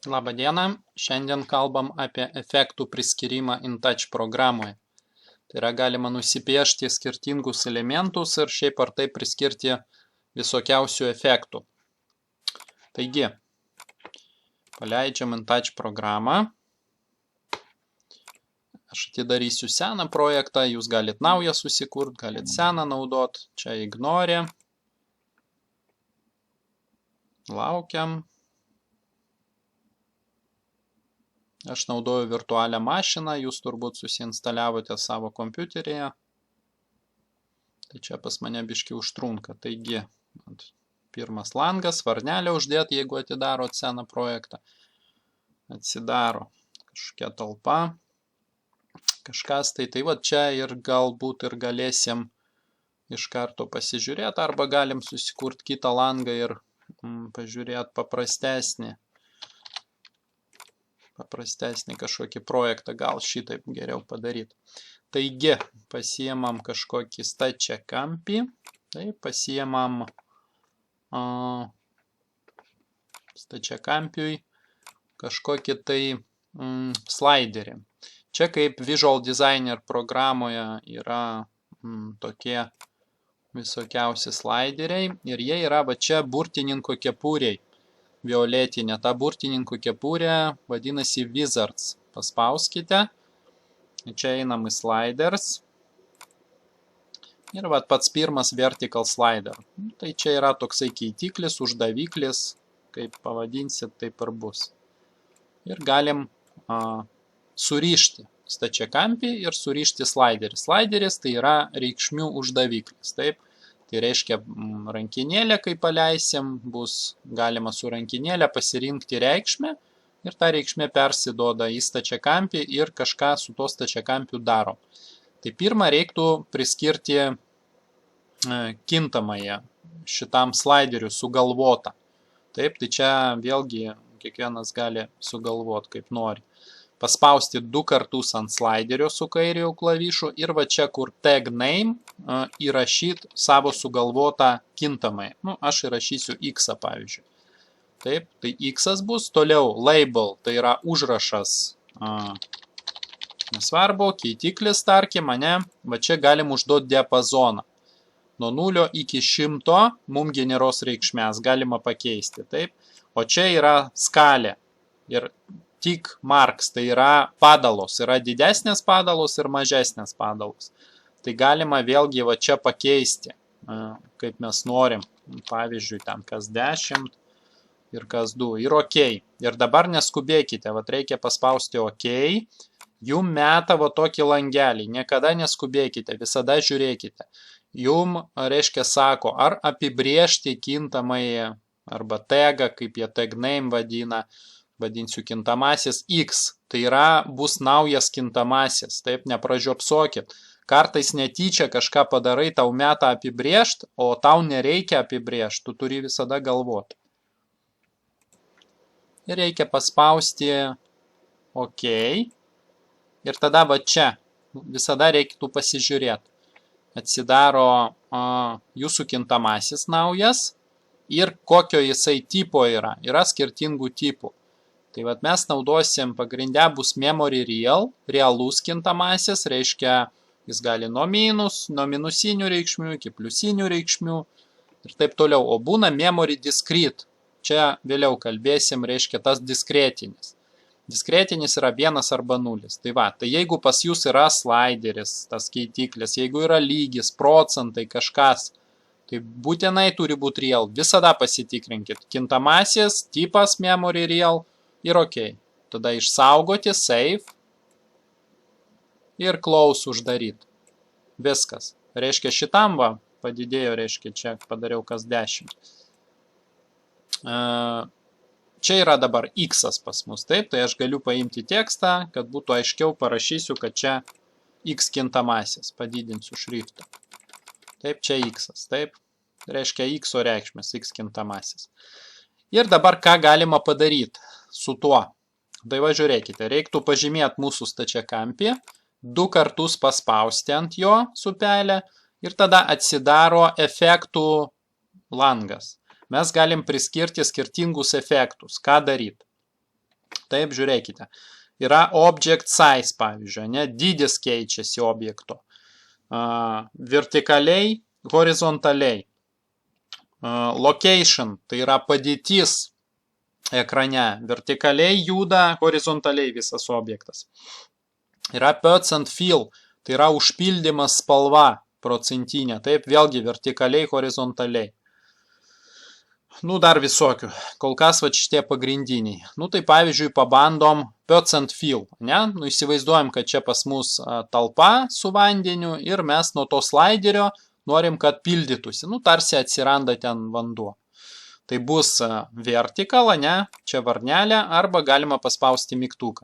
Labą dieną, šiandien kalbam apie efektų priskyrimą InTouch programoje. Tai yra galima nusipiešti skirtingus elementus ir šiaip ar taip priskirti visokiausių efektų. Taigi, paleidžiam InTouch programą. Aš atidarysiu seną projektą, jūs galit naują susikurt, galit seną naudot. Čia ignore. Laukiam. Aš naudoju virtualią mašiną, jūs turbūt susiinstaliavote savo kompiuteryje. Tai čia pas mane biški užtrunka. Taigi, pirmas langas, varnelę uždėt, jeigu atidarot seną projektą. Atsidaro kažkokia talpa. Kažkas tai va čia ir galbūt ir galėsim iš karto pasižiūrėti, arba galim susikurti kitą langą ir pažiūrėti paprastesnį kažkokį projektą, gal šitaip geriau padaryti. Taigi, pasiemam kažkokį stačiakampį, tai pasiemam stačiakampiui kažkokį tai sliderį. Čia kaip Visual Designer programoje yra tokie visokiausi slideriai ir jie yra va čia burtininko kepuriai. Violetinė. Ta burtininko kepurė vadinasi Wizards. Paspauskite. Čia einam į sliders. Ir vat pats pirmas vertical slider. Tai čia yra toksai keitiklis, uždaviklis. Kaip pavadinsit, taip ir bus. Ir galim surišti stačiakampį ir surišti sliderį. Slideris tai yra reikšmių uždaviklis. Taip. Tai reiškia rankinėlę, kai paleisim, bus galima su rankinėlė pasirinkti reikšmę ir ta reikšmė persiduoda į stačiakampį ir kažką su to stačiakampiu darom. Tai pirmą reiktų priskirti kintamąją šitam slideriu sugalvotą. Taip, tai čia vėlgi kiekvienas gali sugalvoti kaip nori. Paspausti 2 kartus ant sliderio su kairiojo klavišu ir va čia, kur tag name, įrašyti savo sugalvotą kintamąją. Aš įrašysiu X, pavyzdžiui. Taip, tai X bus. Toliau label, tai yra užrašas. Nesvarbu, keitiklis, tarkim, va čia galim užduoti diapazoną. Nuo 0 iki 100 mums generuos reikšmės, galima pakeisti. Taip, o čia yra skalė. Ir tick marks, tai yra padalos, yra didesnės padalos ir mažesnės padalos. Tai galima vėlgi va čia pakeisti, kaip mes norim. Pavyzdžiui, ten kas 10 ir kas 2 ir OK. Ir dabar neskubėkite, va reikia paspausti OK. Jum meta va tokį langelį, niekada neskubėkite, visada žiūrėkite. Jum, reiškia, sako, ar apibriežti kintamąjį arba tagą, kaip jie tag name vadina, vadinsiu kintamasis X, tai yra bus naujas kintamasis, taip, nepražiopsokit. Kartais netyčia kažką padarai, tau meta apibrėžti, o tau nereikia apibrėžti, tu turi visada galvoti. Ir reikia paspausti OK. Ir tada va čia, visada reikėtų pasižiūrėti. Atsidaro jūsų kintamasis naujas ir kokio jisai tipo yra. Yra skirtingų tipų. Tai vat mes naudosim pagrindę bus memory real, realus kintamasis, reiškia jis gali nuo minusinių reikšmių iki pliusinių reikšmių ir taip toliau. O būna memory discrete, čia vėliau kalbėsim, reiškia tas diskretinis. Diskretinis yra 1 arba 0. Tai va, tai jeigu pas jūs yra slideris, tas keitiklis, jeigu yra lygis, procentai, kažkas, tai būtinai turi būti real. Visada pasitikrinkit. Kintamasis, tipas memory real. Ir OK. Tada išsaugoti, save ir close uždaryti. Viskas. Reiškia šitam va padidėjo, reiškia čia padariau kas 10. Čia yra dabar X pas mus, taip, tai aš galiu paimti tekstą, kad būtų aiškiau parašysiu, kad čia X kintamasis, padidinsiu šriftą. Taip, čia X, taip, reiškia X reikšmės, X kintamasis. Ir dabar ką galima padaryti su tuo. Tai va žiūrėkite, reiktų pažymėti mūsų stačiakampį, 2 kartus paspausti ant jo supelę ir tada atsidaro efektų langas. Mes galim priskirti skirtingus efektus. Ką daryti? Taip, žiūrėkite. Yra object size, pavyzdžiui, ne, dydis keičiasi objekto. Vertikaliai, horizontaliai. Location, tai yra padėtis ekrane. Vertikaliai juda, horizontaliai visas objektas. Yra percent and fill, tai yra užpildymas spalva procentinė. Taip, vėlgi vertikaliai, horizontaliai. Nu, dar visokių. Kol kas va šitie pagrindiniai. Nu, tai pavyzdžiui, pabandom percent fill, ne? Nu, įsivaizduojam, kad čia pas mus talpa su vandeniu ir mes nuo to slaiderio norim, kad pildytųsi. Nu, tarsi atsiranda ten vanduo. Tai bus vertical, ne? Čia varnelė, arba galima paspausti mygtuką.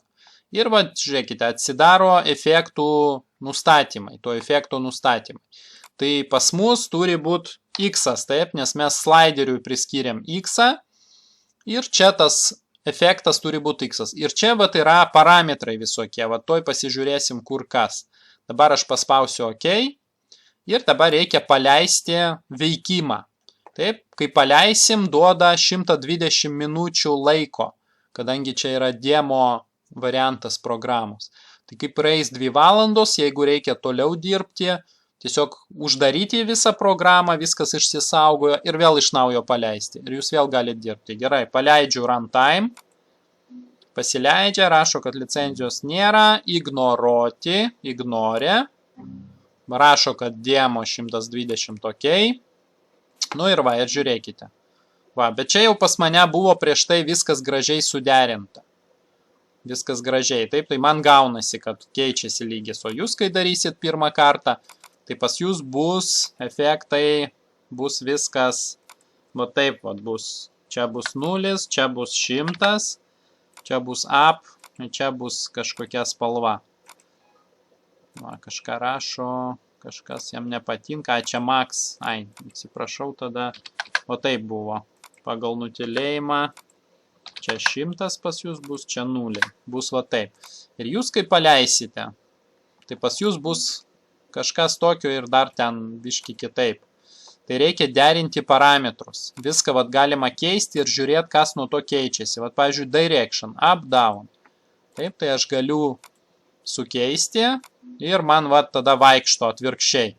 Ir va, žiūrėkite, atsidaro efektų nustatymai, to efekto nustatymai. Tai pas mus turi būti X, taip, nes mes slaideriui priskiriam X ir čia tas efektas turi būti X. Ir čia vat yra parametrai visokie, vat toj pasižiūrėsim kur kas. Dabar aš paspausiu OK ir dabar reikia paleisti veikimą. Taip, kai paleisim, duoda 120 minučių laiko, kadangi čia yra demo variantas programos. Tai kai praeis 2 valandos, jeigu reikia toliau dirbti, tiesiog uždaryti visą programą, viskas išsisaugojo ir vėl iš naujo paleisti. Ir jūs vėl galite dirbti. Gerai, paleidžiu runtime. Pasileidžia, rašo, kad licenzijos nėra. Ignoruoti, ignorė. Rašo, kad demo 120 OK. Nu ir va, ir žiūrėkite. Va, bet čia jau pas mane buvo prieš tai viskas gražiai suderinta. Viskas gražiai. Taip, tai man gaunasi, kad keičiasi lygis. O jūs, kai darysit pirmą kartą, tai pas jūs bus efektai, bus viskas, va taip, va bus, čia bus 0, čia bus 100, čia bus up, čia bus kažkokia spalva. Va, kažką rašo, kažkas jam nepatinka, čia max, atsiprašau tada, o taip buvo, pagal nutilėjimą, čia 100 pas jūs bus, čia 0, bus va taip. Ir jūs kai paleisite, tai pas jūs bus kažkas tokio ir dar ten biški kitaip. Tai reikia derinti parametrus. Viską vat galima keisti ir žiūrėti, kas nuo to keičiasi. Vat, pavyzdžiui, direction, up, down. Taip, tai aš galiu sukeisti ir man vat tada vaikšto atvirkščiai.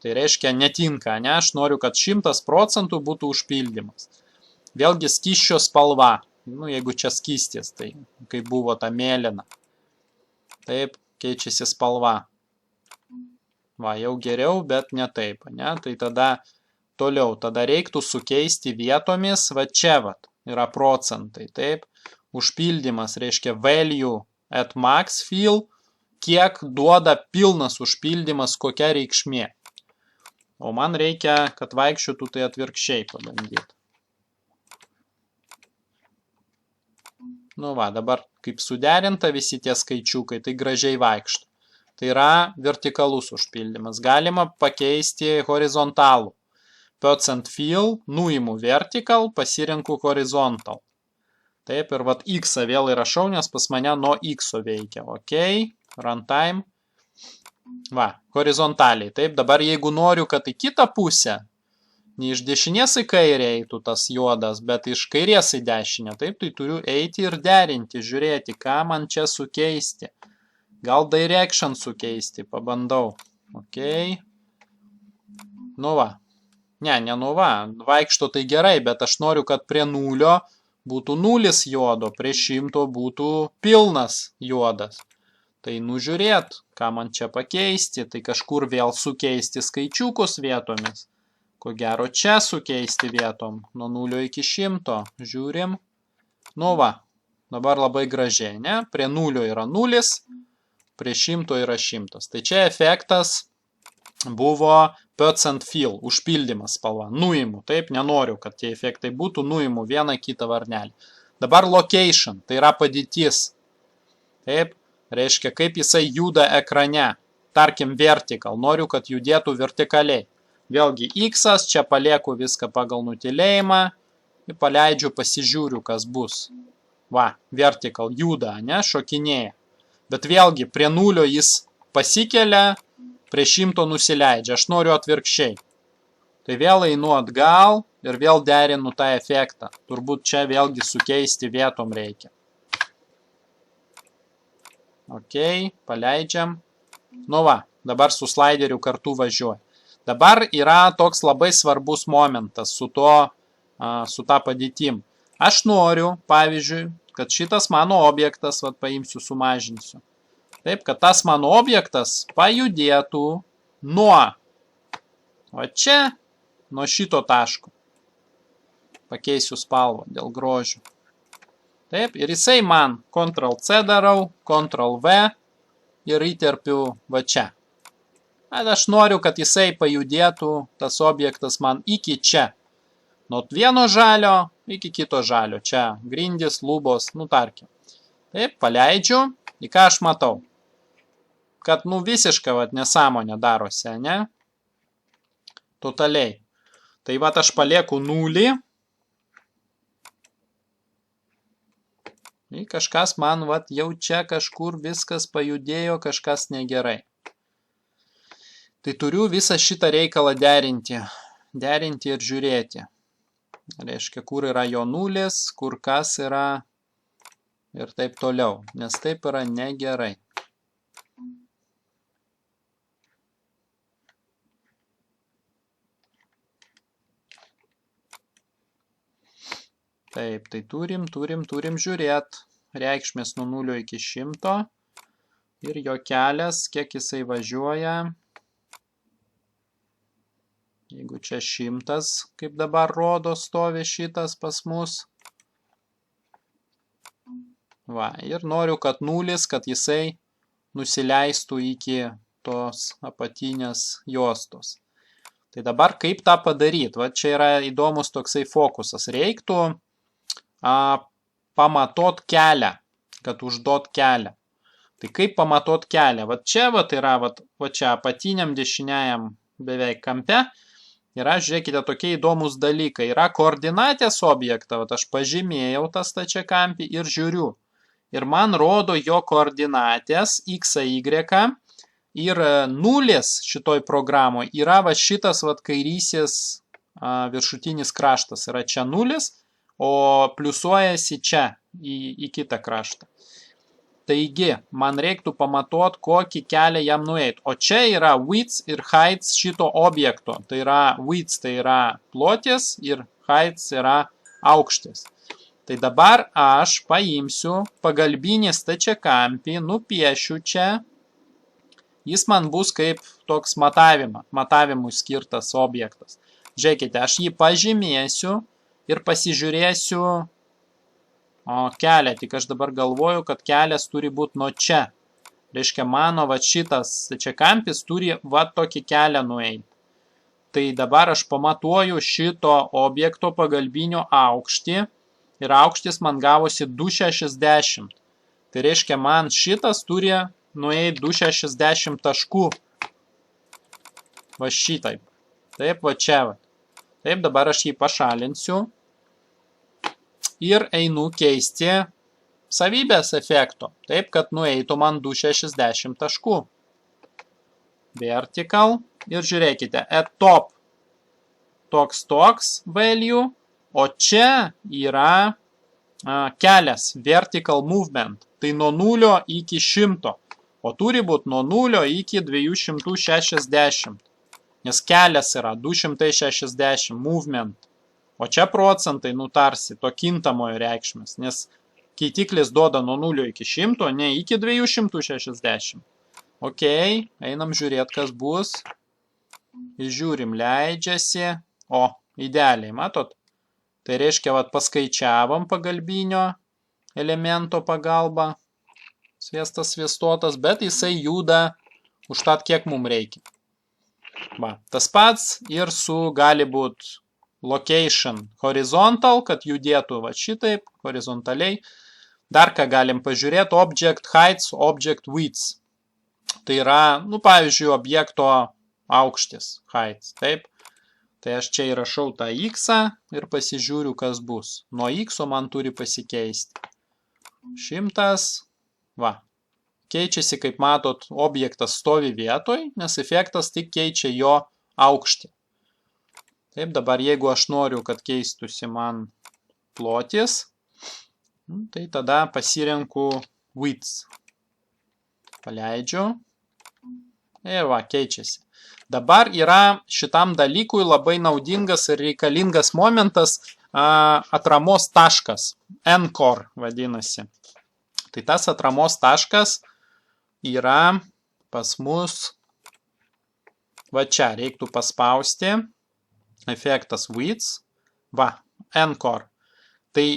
Tai reiškia netinka, ne? Aš noriu, kad 100% būtų užpildymas. Vėlgi skysčio spalva. Nu, jeigu čia skystis, tai kaip buvo ta mėlyna. Taip, keičiasi spalva. Va, jau geriau, bet ne taip, ne? Tai tada toliau, tada reiktų sukeisti vietomis, va čia, va, yra procentai, taip? Užpildymas reiškia value at max fill, kiek duoda pilnas užpildymas, kokia reikšmė. O man reikia, kad vaikščiotų tai atvirkščiai pabandyti. Nu va, dabar kaip suderinta visi tie skaičiukai, tai gražiai vaikšto. Tai yra vertikalus užpildymas. Galima pakeisti horizontalų. Percent fill, nuimu vertical, pasirenku horizontal. Taip, ir vat X vėl įrašau, nes pas mane nuo X veikia. OK, runtime. Va, horizontaliai. Taip, dabar jeigu noriu, kad į kitą pusę, ne iš dešinės į kairę eitų tas juodas, bet iš kairės į dešinę, taip, tai turiu eiti ir derinti, žiūrėti, ką man čia sukeisti. Gal direction sukeisti, pabandau. OK. Nu va. Ne nu va. Vaikšto tai gerai, bet aš noriu, kad prie 0 būtų 0 juodo, prie 100 būtų pilnas juodas. Tai nužiūrėt, ką man čia pakeisti, tai kažkur vėl sukeisti skaičiukus vietomis. Ko gero čia sukeisti vietom, nuo 0 iki 100. Žiūrim. Nu va. Dabar labai gražiai, ne? Prie 0 yra 0. Prie 100 yra 100. Tai čia efektas buvo percent fill, užpildymas spalva. Nuimu, taip, nenoriu, kad tie efektai būtų, nuimu vieną kitą varnelį. Dabar location, tai yra padėtis. Taip, reiškia, kaip jisai juda ekrane. Tarkim, vertical, noriu, kad judėtų vertikaliai. Vėlgi X, čia palieku viską pagal nutilėjimą ir paleidžiu, pasižiūriu, kas bus. Va, vertical, juda, ne, šokinėja. Bet vėlgi, prie 0 jis pasikelia, prie 100 nusileidžia. Aš noriu atvirkščiai. Tai vėl einu atgal ir vėl derinu tą efektą. Turbūt čia vėlgi sukeisti vietom reikia. Ok, paleidžiam. Nu va, dabar su slideriu kartu važiuoja. Dabar yra toks labai svarbus momentas su ta padėtim. Aš noriu, pavyzdžiui, kad šitas mano objektas, vat paimsiu, sumažinsiu. Taip, kad tas mano objektas pajudėtų nuo čia, nuo šito taško. Pakeisiu spalvą dėl grožių. Taip, ir jisai man Ctrl+C darau, Ctrl+V ir įterpiu va čia. Aš noriu, kad jisai pajudėtų, tas objektas man iki čia. Nuo vieno žalio iki kito žalio. Čia grindys, lubos, nu tarkim. Taip, paleidžiu. Į ką aš matau? Kad, nu, visiškai, vat, nesąmonė darosi, ne? Totaliai. Tai, vat, aš palieku 0. Ir kažkas man, vat, jau čia kažkur viskas pajudėjo, kažkas negerai. Tai turiu visą šitą reikalą derinti. Derinti ir žiūrėti. Reiškia, kur yra jo 0, kur kas yra ir taip toliau. Nes taip yra negerai. Taip, tai turim žiūrėti. Reikšmės nuo 0 iki 100. Ir jo kelias, kiek jisai važiuoja. Jeigu čia 100, kaip dabar rodo, stovi šitas pas mus. Va, ir noriu, kad 0, kad jisai nusileistų iki tos apatinės juostos. Tai dabar kaip tą padaryti? Va, čia yra įdomus toksai fokusas. Reiktų pamatot kelią, kad užduot kelią. Tai kaip pamatot kelią? Va čia va, yra va čia apatiniam dešiniajam beveik kampe. Yra, žiūrėkite, tokie įdomus dalykai. Yra koordinatės objektą, va, aš pažymėjau tą stačiakampį ir žiūriu. Ir man rodo jo koordinatės x, y. Ir 0 šitoj programoje yra va šitas va kairysis viršutinis kraštas. Yra čia 0, o pliusuojasi čia į kitą kraštą. Taigi, man reiktų pamatot, kokį kelią jam nueit. O čia yra width ir height šito objekto. Tai yra width, tai yra plotis ir height yra aukštis. Tai dabar aš paimsiu pagalbinį stačiakampį, nupiešiu čia. Jis man bus kaip toks matavimui skirtas objektas. Žiūrėkite, aš jį pažymėsiu ir pasižiūrėsiu kelią. Tik aš dabar galvoju, kad kelias turi būti nuo čia. Reiškia, mano va šitas stačiakampis turi va tokį kelią nueiti. Tai dabar aš pamatuoju šito objekto pagalbinio aukštį. Ir aukštis man gavosi 260. Tai reiškia, man šitas turi nueiti 260 taškų. Va šitaip. Taip, va čia. Va. Taip, dabar aš jį pašalinsiu. Ir einu keisti savybės efekto. Taip, kad nueitų man 260 taškų. Vertical. Ir žiūrėkite, at top toks value. O čia yra kelias, vertical movement. Tai nuo 0 iki 100. O turi būti nuo 0 iki 260. Nes kelias yra 260 movement. O čia procentai, nu tarsi, to kintamojo reikšmės. Nes keitiklis duoda nuo 0 iki 100, ne iki 260. Ok, einam žiūrėti, kas bus. Žiūrim, leidžiasi. O, idealiai, matot? Tai reiškia, vat, paskaičiavom pagalbinio elemento pagalba, sviestas sviestuotas, bet jisai juda užtat, kiek mums reikia. Va, tas pats ir su gali būti location horizontal, kad judėtų va šitaip, horizontaliai. Dar ką galim pažiūrėti, object heights, object widths. Tai yra, nu, pavyzdžiui, objekto aukštis, heights, taip. Tai aš čia įrašau tą x ir pasižiūriu, kas bus. Nuo x man turi pasikeisti. 100. Va. Keičiasi, kaip matot, objektas stovi vietoj, nes efektas tik keičia jo aukštį. Taip, dabar jeigu aš noriu, kad keistusi man plotis, tai tada pasirenku width. Paleidžiu. Ir va, keičiasi. Dabar yra šitam dalykui labai naudingas ir reikalingas momentas atramos taškas. Anchor vadinasi. Tai tas atramos taškas yra pas mus, va čia reiktų paspausti, efektas width, va, Anchor. Tai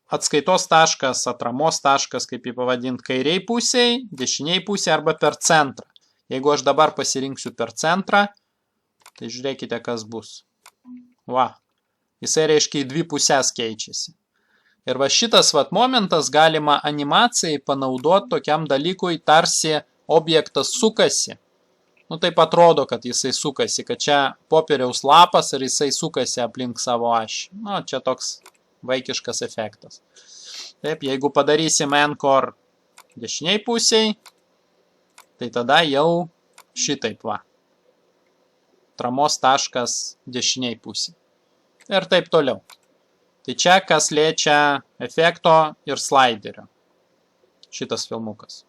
atskaitos taškas, atramos taškas, kaip jį pavadinti, kairiai pusiai, dešiniai pusiai arba per centrą. Jeigu aš dabar pasirinksiu per centrą, tai žiūrėkite, kas bus. Va, jisai reiškia į dvi pusės keičiasi. Ir va šitas vat momentas galima animacijai panaudoti tokiam dalykui, tarsi objektas sukasi. Nu taip atrodo, kad jisai sukasi, kad čia popieriaus lapas ir jisai sukasi aplink savo ašį. Nu, čia toks vaikiškas efektas. Taip, jeigu padarysim Anchor dešiniai pusiai, tai tada jau šitaip va. Atramos taškas dešiniai pusiai. Ir taip toliau. Tai čia kas liečia efekto ir slaiderio. Šitas filmukas.